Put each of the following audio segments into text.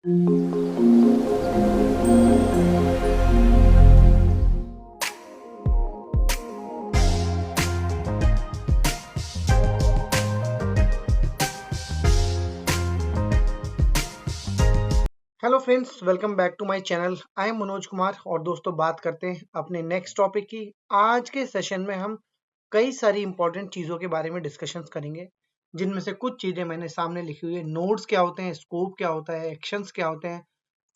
Hello friends, welcome back to my channel. I am Manoj Kumar और दोस्तों बात करते हैं अपने नेक्स्ट टॉपिक की। आज के सेशन में हम कई सारी इंपॉर्टेंट चीज़ों के बारे में डिस्कशंस करेंगे, जिनमें से कुछ चीज़ें मैंने सामने लिखी हुई है। नोड्स क्या होते हैं, स्कोप क्या होता है, एक्शंस क्या होते हैं,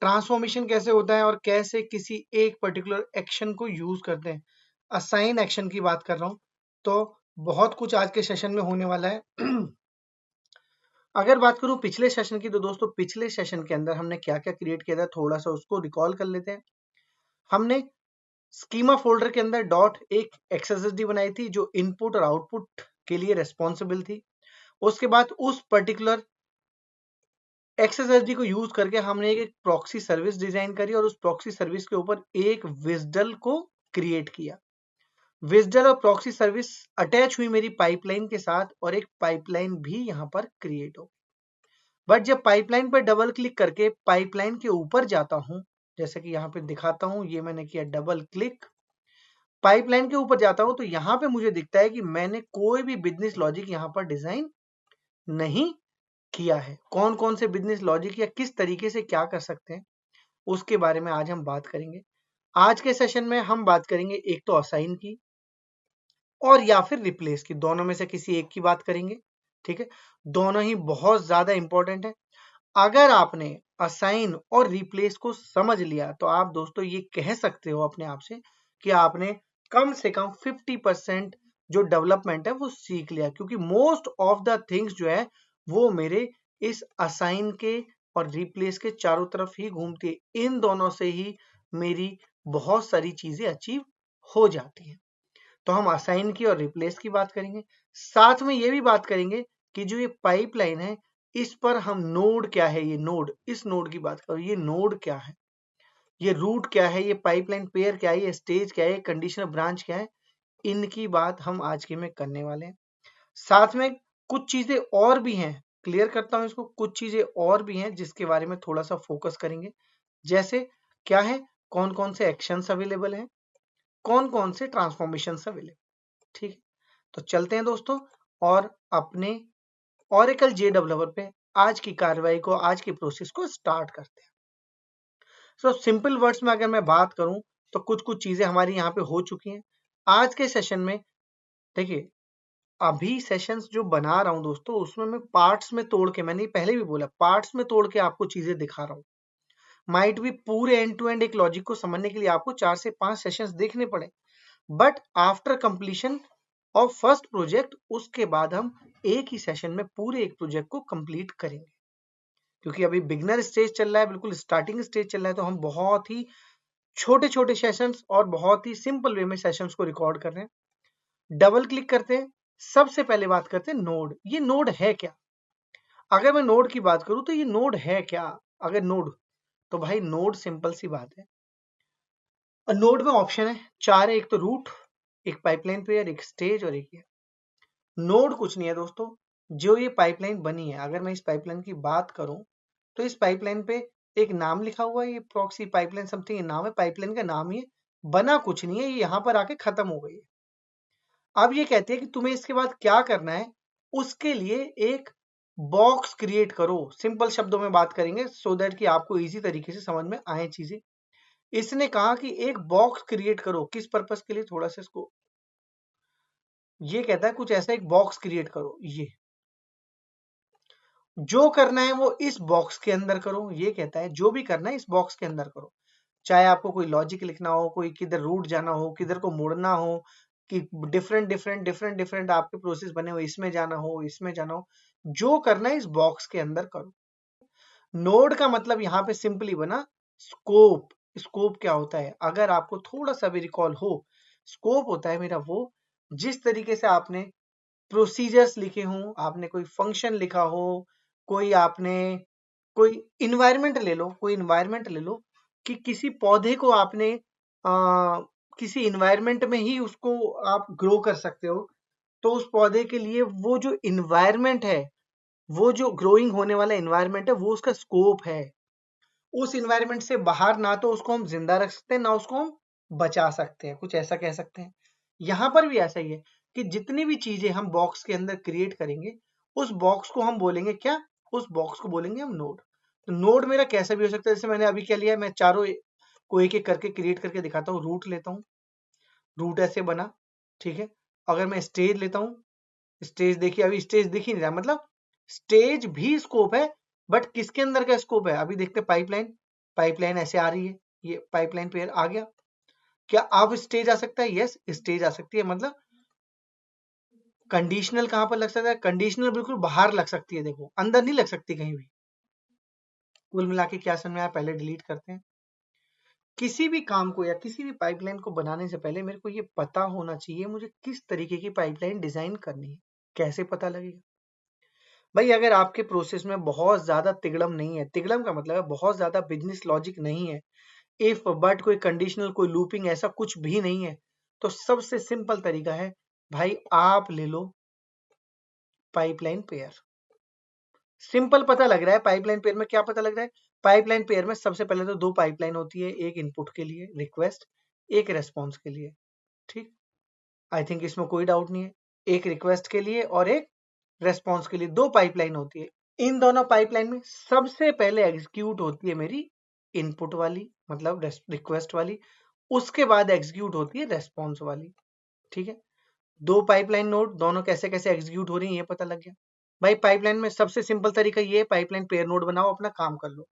ट्रांसफॉर्मेशन कैसे होता है और कैसे किसी एक पर्टिकुलर एक्शन को यूज करते हैं। असाइन एक्शन की बात कर रहा हूँ। तो बहुत कुछ आज के सेशन में होने वाला है। अगर बात करूं पिछले सेशन की, तो दोस्तों पिछले सेशन के अंदर हमने क्या क्या क्रिएट किया था, थोड़ा सा उसको रिकॉल कर लेते हैं। हमने स्कीमा फोल्डर के अंदर डॉट एक एक्सएसएसडी बनाई थी, जो इनपुट और आउटपुट के लिए रेस्पॉन्सिबल थी। उसके बाद उस पर्टिकुलर एक्सएसएसडी को यूज करके हमने एक प्रॉक्सी सर्विस डिजाइन करी और उस प्रॉक्सी सर्विस के ऊपर एक विजडल को क्रिएट किया। विजडल और प्रॉक्सी सर्विस अटैच हुई मेरी पाइपलाइन के साथ और एक पाइपलाइन भी यहां पर क्रिएट हो। बट जब पाइपलाइन पर डबल क्लिक करके पाइपलाइन के ऊपर जाता हूं, जैसे कि यहाँ पे दिखाता हूं, ये मैंने किया डबल क्लिक, पाइपलाइन के ऊपर जाता हूं, तो यहाँ पे मुझे दिखता है कि मैंने कोई भी बिजनेस लॉजिक यहाँ पर डिजाइन नहीं किया है। कौन कौन से बिजनेस लॉजिक या किस तरीके से क्या कर सकते हैं, उसके बारे में आज हम बात करेंगे। आज के सेशन में हम बात करेंगे एक तो असाइन की और या फिर रिप्लेस की, दोनों में से किसी एक की बात करेंगे। ठीक है, दोनों ही बहुत ज्यादा इंपॉर्टेंट है। अगर आपने असाइन और रिप्लेस को समझ लिया, तो आप दोस्तों ये कह सकते हो अपने आप से कि आपने कम से कम 50% जो डेवलपमेंट है वो सीख लिया, क्योंकि मोस्ट ऑफ द थिंग्स जो है वो मेरे इस असाइन के और रिप्लेस के चारों तरफ ही घूमती है। इन दोनों से ही मेरी बहुत सारी चीजें अचीव हो जाती है। तो हम असाइन की और रिप्लेस की बात करेंगे। साथ में ये भी बात करेंगे कि जो ये पाइपलाइन है, इस पर हम नोड क्या है, ये नोड, इस नोड की बात करो, ये नोड क्या है, ये रूट क्या है, ये पाइपलाइन पेयर क्या है, ये स्टेज क्या है, कंडीशनल ब्रांच क्या है, इनकी बात हम आज के में करने वाले हैं। साथ में कुछ चीजें और भी हैं, क्लियर करता हूं इसको, कुछ चीजें और भी हैं जिसके बारे में थोड़ा सा फोकस करेंगे। जैसे क्या है, कौन कौन से एक्शंस अवेलेबल हैं, कौन कौन से ट्रांसफॉर्मेशन अवेलेबल। ठीक है, तो चलते हैं दोस्तों और अपने ओरेकल जे डेवलपर पे आज की कार्रवाई को, आज की प्रोसेस को स्टार्ट करते हैं। सो सिंपल वर्ड्स में अगर मैं बात करूं, तो कुछ कुछ चीजें हमारी यहाँ पे हो चुकी हैं आज के सेशन में। देखिए, अभी सेशंस जो बना रहा हूं दोस्तों, उसमें मैं पार्ट्स में तोड़ के, मैंने पहले भी बोला, पार्ट्स में तोड़ के आपको चीजें दिखा रहा हूं। माइट भी पूरे एंड टू एंड एक लॉजिक को समझने के लिए आपको 4 से 5 सेशंस देखने पड़े, but after completion of first project, उसके बाद हम एक ही सेशन में पूरे एक प्रोजेक्ट को कंप्लीट करेंगे। क्योंकि अभी बिगनर स्टेज चल रहा है, बिल्कुल स्टार्टिंग स्टेज चल रहा है, तो हम बहुत ही छोटे छोटे सेशंस और बहुत ही सिंपल वे में सेशंस को रिकॉर्ड कर रहे हैं। डबल क्लिक करते हैं, सबसे पहले बात करते हैं नोड। ये नोड है क्या? अगर मैं नोड की बात करूं, तो ये नोड है क्या? अगर नोड, तो भाई नोड सिंपल सी बात है। नोड में ऑप्शन है 4 है, एक तो रूट, एक पाइपलाइन पेयर, एक स्टेज और एक ये। नोड कुछ नहीं है दोस्तों, जो ये पाइपलाइन बनी है, अगर मैं इस पाइपलाइन की बात करूं, तो इस पाइपलाइन पे एक नाम लिखा हुआ है, ये प्रॉक्सी पाइपलाइन समथिंग नाम है, पाइपलाइन का नाम ही है, बना कुछ नहीं है, ये यहाँ पर आके खत्म हो गई है। अब ये कहते हैं कि तुम्हें इसके बाद क्या करना है, उसके लिए एक बॉक्स क्रिएट करो। सिंपल शब्दों में बात करेंगे सो दैट कि आपको इजी तरीके से समझ में आए चीजें। इसने कहा कि एक बॉक्स क्रिएट करो, किस पर्पस के लिए, थोड़ा सा इसको, ये कहता है कुछ ऐसा एक बॉक्स क्रिएट करो, ये जो करना है वो इस बॉक्स के अंदर करो। ये कहता है जो भी करना है इस बॉक्स के अंदर करो, चाहे आपको कोई लॉजिक लिखना हो, कोई किधर रूट जाना हो, किधर को मुड़ना हो, कि डिफरेंट डिफरेंट डिफरेंट डिफरेंट आपके प्रोसेस बने हो, इसमें जाना हो, इसमें जाना हो, जो करना है इस बॉक्स के अंदर करो। नोड का मतलब यहाँ पे सिंपली बना स्कोप। स्कोप क्या होता है, अगर आपको थोड़ा सा भी रिकॉल हो, स्कोप होता है मेरा वो, जिस तरीके से आपने प्रोसीजर्स लिखे हों, आपने कोई फंक्शन लिखा हो, कोई आपने कोई इन्वायरमेंट ले लो, कोई इन्वायरमेंट ले लो कि किसी पौधे को आपने किसी इन्वायरमेंट में ही उसको आप ग्रो कर सकते हो, तो उस पौधे के लिए वो जो इन्वायरमेंट है, वो जो ग्रोइंग होने वाला इन्वायरमेंट है, वो उसका स्कोप है। उस इन्वायरमेंट से बाहर ना तो उसको हम जिंदा रख सकते हैं ना उसको हम बचा सकते हैं, कुछ ऐसा कह सकते हैं। यहाँ पर भी ऐसा ही है कि जितनी भी चीजें हम बॉक्स के अंदर क्रिएट करेंगे उस बॉक्स को हम बोलेंगे क्या, उस बॉक्स को बोलेंगे हम नोड। तो नोड मेरा कैसा भी हो सकता है, जैसे मैंने अभी क्या लिया, मैं चारों को एक एक करके क्रिएट करके दिखाता हूँ। रूट लेता हूँ, रूट ऐसे बना, ठीक है। अगर मैं स्टेज लेता हूँ, स्टेज देखिए अभी स्टेज दिख ही नहीं रहा, मतलब स्टेज भी स्कोप है, बट किसके अंदर का स्कोप है अभी देखते। पाइपलाइन, पाइपलाइन ऐसे आ रही है, ये पाइपलाइन पेयर आ गया। क्या अब स्टेज आ सकता है? यस, स्टेज आ सकती है। मतलब कंडीशनल कहां पर लग सकता है? कंडीशनल बिल्कुल बाहर लग सकती है, देखो अंदर नहीं लग सकती कहीं भी। कुल मिला के क्या समझ में आया, पहले डिलीट करते हैं। किसी भी काम को या किसी भी पाइपलाइन को बनाने से पहले मेरे को ये पता होना चाहिए मुझे किस तरीके की पाइपलाइन डिजाइन करनी है। कैसे पता लगेगा भाई? अगर आपके प्रोसेस में बहुत ज्यादा तिगड़म नहीं है, तिगड़म का मतलब है बहुत ज्यादा बिजनेस लॉजिक नहीं है, इफ बट कोई कंडीशनल कोई लूपिंग ऐसा कुछ भी नहीं है, तो सबसे सिंपल तरीका है भाई, आप ले लो पाइपलाइन पेयर। सिंपल पता लग रहा है पाइपलाइन पेयर में, क्या पता लग रहा है? पाइपलाइन पेयर में सबसे पहले तो दो पाइपलाइन होती है, एक इनपुट के लिए रिक्वेस्ट, एक रेस्पॉन्स के लिए। ठीक, आई थिंक इसमें कोई डाउट नहीं है। एक रिक्वेस्ट के लिए और एक रेस्पॉन्स के लिए दो पाइपलाइन होती है। इन दोनों पाइपलाइन में सबसे पहले एग्जीक्यूट होती है मेरी इनपुट वाली, मतलब रिक्वेस्ट वाली, उसके बाद एग्जीक्यूट होती है रेस्पॉन्स वाली। ठीक है, दो पाइपलाइन नोड दोनों कैसे कैसे एग्जीक्यूट हो रही है ये पता लग गया। भाई पाइपलाइन में सबसे सिंपल तरीका ये है, पाइपलाइन पेयर नोड बनाओ, अपना काम कर लो।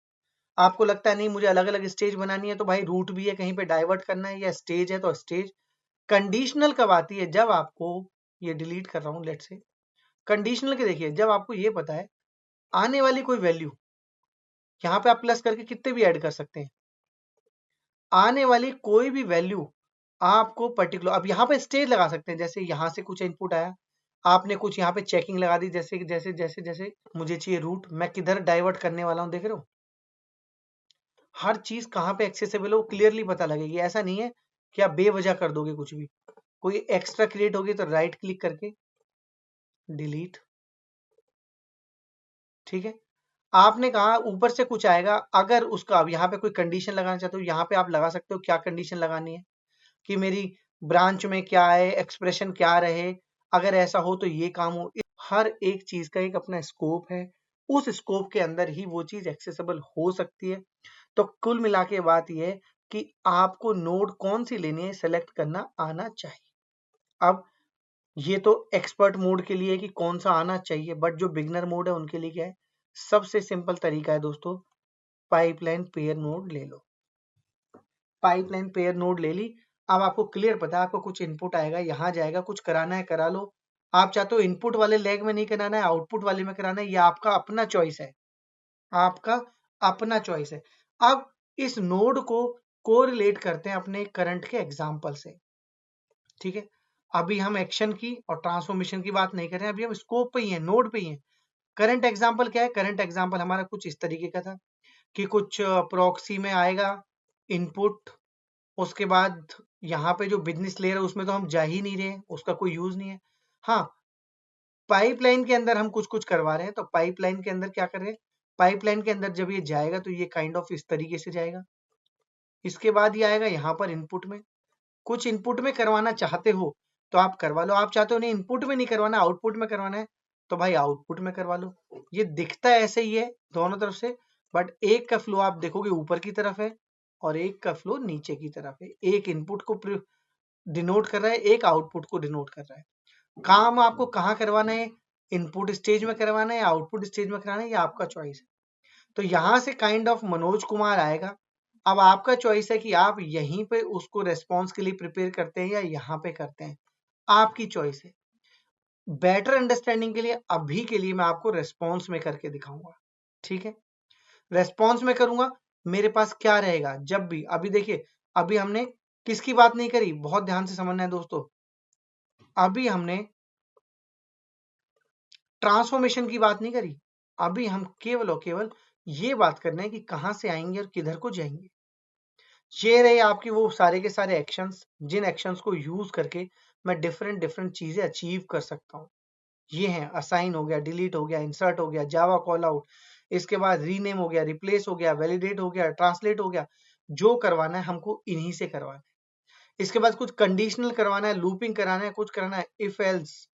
आपको लगता है नहीं मुझे अलग अलग स्टेज बनानी है, तो भाई रूट भी है कहीं पे डाइवर्ट करना है, या स्टेज है तो स्टेज। कंडीशनल कब आती है? जब आपको, ये डिलीट कर रहा हूं लेट से, कंडीशनल के देखिए जब आपको ये पता है आने वाली कोई वैल्यू, यहाँ पे आप प्लस करके कितने भी ऐड कर सकते हैं, आने वाली कोई भी वैल्यू आपको पर्टिकुलर, अब यहाँ पे स्टेज लगा सकते हैं, जैसे यहाँ से कुछ इनपुट आया, आपने कुछ यहाँ पे चेकिंग लगा दी, जैसे जैसे जैसे जैसे मुझे चाहिए रूट, मैं किधर डाइवर्ट करने वाला हूँ, देख रहे हो हर चीज कहाँ पे एक्सेसिबल हो क्लियरली पता लगेगी। ऐसा नहीं है कि आप बेवजह कर दोगे कुछ भी, कोई एक्स्ट्रा क्रिएट होगी तो राइट क्लिक करके डिलीट। ठीक है, आपने कहा ऊपर से कुछ आएगा, अगर उसका अब यहाँ पे कोई कंडीशन लगाना चाहते हो, यहाँ पे आप लगा सकते हो क्या कंडीशन लगानी है, कि मेरी ब्रांच में क्या है, एक्सप्रेशन क्या रहे, अगर ऐसा हो तो ये काम हो। हर एक चीज का एक अपना स्कोप है, उस स्कोप के अंदर ही वो चीज एक्सेसिबल हो सकती है। तो कुल मिला के बात यह है कि आपको नोड कौन सी लेनी है सेलेक्ट करना आना चाहिए। अब ये तो एक्सपर्ट मोड के लिए कि कौन सा आना चाहिए, बट जो बिगनर मोड है उनके लिए क्या है, सबसे सिंपल तरीका है दोस्तों, पाइपलाइन पेयर नोड ले लो। पाइपलाइन पेयर नोड ले ली, अब आपको क्लियर पता है आपको कुछ इनपुट आएगा, यहाँ जाएगा, कुछ कराना है करा लो। आप चाहते हो इनपुट वाले लेग में नहीं कराना है, आउटपुट वाले में कराना है, ये आपका अपना चॉइस है, आपका अपना चॉइस है। अब इस नोड को कोरिलेट करते हैं अपने करंट के एग्जाम्पल से। ठीक है, अभी हम एक्शन की और ट्रांसफॉर्मेशन की बात नहीं कर रहे हैं, अभी हम स्कोप पे ही हैं, नोड पे ही हैं। करंट एग्जाम्पल क्या है? करंट एग्जाम्पल हमारा कुछ इस तरीके का था कि कुछ प्रॉक्सी में आएगा इनपुट, उसके बाद यहाँ पे जो बिजनेस लेयर है उसमें तो हम जा ही नहीं रहे हैं, उसका कोई यूज नहीं है। हाँ, पाइपलाइन के अंदर हम कुछ कुछ करवा रहे हैं, तो पाइपलाइन के अंदर क्या कर रहे हैं, पाइपलाइन के अंदर जब ये जाएगा तो ये काइंड ऑफ इस तरीके से जाएगा, इसके बाद ये आएगा यहाँ पर इनपुट में, कुछ इनपुट में करवाना चाहते हो तो आप करवा लो, आप चाहते हो नहीं इनपुट में नहीं करवाना आउटपुट में करवाना है तो भाई आउटपुट में करवा लो। ये दिखता ऐसे ही है दोनों तरफ से, बट एक का फ्लो आप देखोगे ऊपर की तरफ है और एक का फ्लो नीचे की तरफ है, एक इनपुट को डिनोट कर रहा है, एक आउटपुट को डिनोट कर रहा है। काम आपको कहाँ करवाना है, इनपुट स्टेज में करवाना है या आउटपुट स्टेज में कराना है, ये आपका चॉइस है। तो यहां से काइंड ऑफ मनोज कुमार आएगा, अब आपका चॉइस है कि आप यहीं पे उसको रेस्पॉन्स के लिए प्रिपेयर करते हैं या यहाँ पे करते हैं, आपकी चॉइस है। बेटर अंडरस्टैंडिंग के लिए अभी के लिए मैं आपको रेस्पॉन्स में करके दिखाऊंगा। ठीक है, रेस्पॉन्स में करूंगा, मेरे पास क्या रहेगा जब भी, अभी देखिए अभी हमने किसकी बात नहीं करी, बहुत ध्यान से समझना है दोस्तों, अभी हमने ट्रांसफॉर्मेशन की बात नहीं करी, अभी हम केवल और केवल ये बात करना है कि कहां से आएंगे और किधर को जाएंगे। ये रहे आपकी वो सारे के सारे एक्शंस, जिन एक्शंस को यूज करके मैं डिफरेंट डिफरेंट चीजें अचीव कर सकता हूँ। ये हैं, असाइन हो गया, डिलीट हो गया, इंसर्ट हो गया, जावा कॉल आउट, इसके बाद रीनेम हो गया, रिप्लेस हो गया, वैलिडेट हो गया, ट्रांसलेट हो गया, जो करवाना है हमको इन्हीं से करवाना है। इसके बाद कुछ कंडीशनल करवाना है, लूपिंग कराना है, कुछ कराना है, इफ एल्स,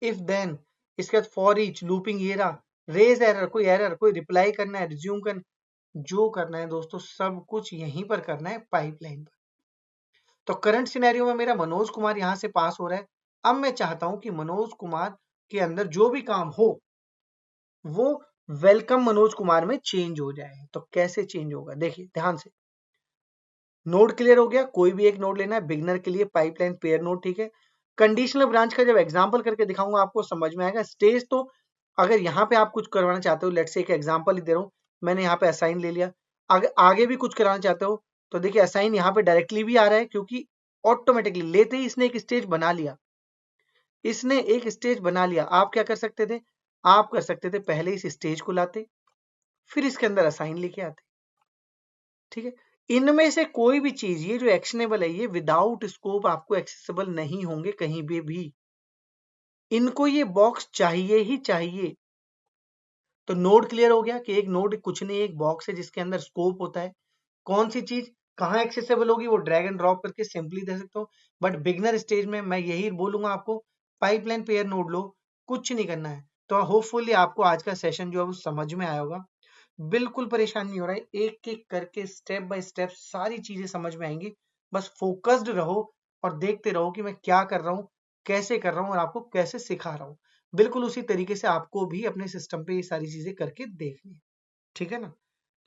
इफ देन, इसके बाद फॉर ईच, लूपिंग ये रहा, रेज एरर, कोई एरर, कोई रिप्लाई करना है, रिज्यूम करना, जो करना है दोस्तों सब कुछ यहीं पर करना है पाइपलाइन पर। तो करंट सिनेरियो में मेरा मनोज कुमार यहां से पास हो रहा है। अब मैं चाहता हूं कि मनोज कुमार के अंदर जो भी काम हो वो वेलकम मनोज कुमार में चेंज हो जाए। तो कैसे चेंज होगा, देखिए ध्यान से। नोड क्लियर हो गया, कोई भी एक नोड लेना है बिगनर के लिए, पाइपलाइन पेयर नोड, ठीक है। कंडीशनल ब्रांच का जब एग्जांपल करके दिखाऊंगा आपको समझ में आएगा। स्टेज तो अगर यहाँ पे आप कुछ करवाना चाहते हो, लेट्स से एक एग्जांपल ही दे रहा हूँ, मैंने यहाँ पे असाइन ले लिया, अगर आगे भी कुछ कराना चाहते हो तो देखिए असाइन यहाँ पे डायरेक्टली भी आ रहा है क्योंकि ऑटोमेटिकली लेते ही इसने एक स्टेज बना लिया, इसने एक स्टेज बना लिया। आप क्या कर सकते थे, आप कर सकते थे पहले इस स्टेज को लाते, फिर इसके अंदर असाइन लेके आते, ठीक है। इनमें से कोई भी चीज, ये जो एक्शनेबल है, ये विदाउट स्कोप आपको एक्सेसिबल नहीं होंगे कहीं भी। इनको ये बॉक्स चाहिए ही चाहिए। तो नोड क्लियर हो गया कि एक नोड कुछ नहीं, एक बॉक्स है जिसके अंदर स्कोप होता है। कौन सी चीज कहाँ एक्सेसिबल होगी वो ड्रैग एंड ड्रॉप करके सिंपली दे सकते हो। बट बिगनर स्टेज में मैं यही बोलूंगा आपको, पाइपलाइन पेयर नोड लो, कुछ नहीं करना है। तो होपफुली आपको आज का सेशन जो है वो समझ में आया होगा। बिल्कुल परेशान नहीं हो रहा है, एक एक करके स्टेप बाय स्टेप सारी चीजें समझ में आएंगी। बस फोकस्ड रहो और देखते रहो कि मैं क्या कर रहा हूँ, कैसे कर रहा हूँ और आपको कैसे सिखा रहा हूँ। बिल्कुल उसी तरीके से आपको भी अपने सिस्टम पे ये सारी चीजें करके देखनी है, ठीक है ना।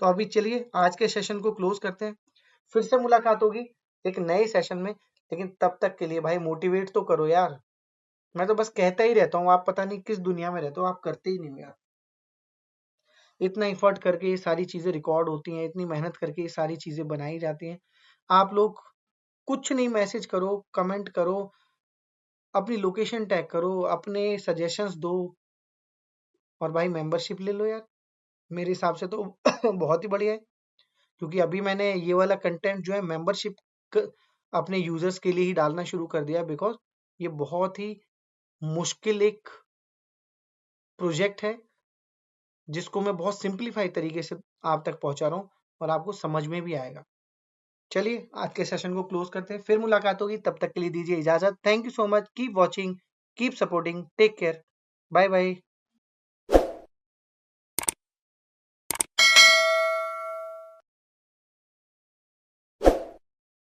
तो अभी चलिए आज के सेशन को क्लोज करते हैं, फिर से मुलाकात होगी एक नए सेशन में। लेकिन तब तक के लिए भाई मोटिवेट तो करो यार, मैं तो बस कहता ही रहता हूँ, आप पता नहीं किस दुनिया में रहते हो, आप करते ही नहीं हो यार। इतना एफर्ट करके ये सारी चीजें रिकॉर्ड होती हैं, इतनी मेहनत करके ये सारी चीजें बनाई जाती हैं। आप लोग कुछ नहीं, मैसेज करो, कमेंट करो, अपनी लोकेशन टैग करो, अपने सजेशंस दो और भाई मेंबरशिप ले लो यार। मेरे हिसाब से तो बहुत ही बढ़िया है, क्योंकि अभी मैंने ये वाला कंटेंट जो है मेंबरशिप अपने यूजर्स के लिए ही डालना शुरू कर दिया, बिकॉज ये बहुत ही मुश्किल एक प्रोजेक्ट है जिसको मैं बहुत सिंप्लीफाई तरीके से आप तक पहुंचा रहा हूँ और आपको समझ में भी आएगा। चलिए आज के सेशन को क्लोज करते हैं, फिर मुलाकात होगी, तब तक के लिए दीजिए इजाजत। Thank you so much, keep watching, keep supporting, take care, bye bye.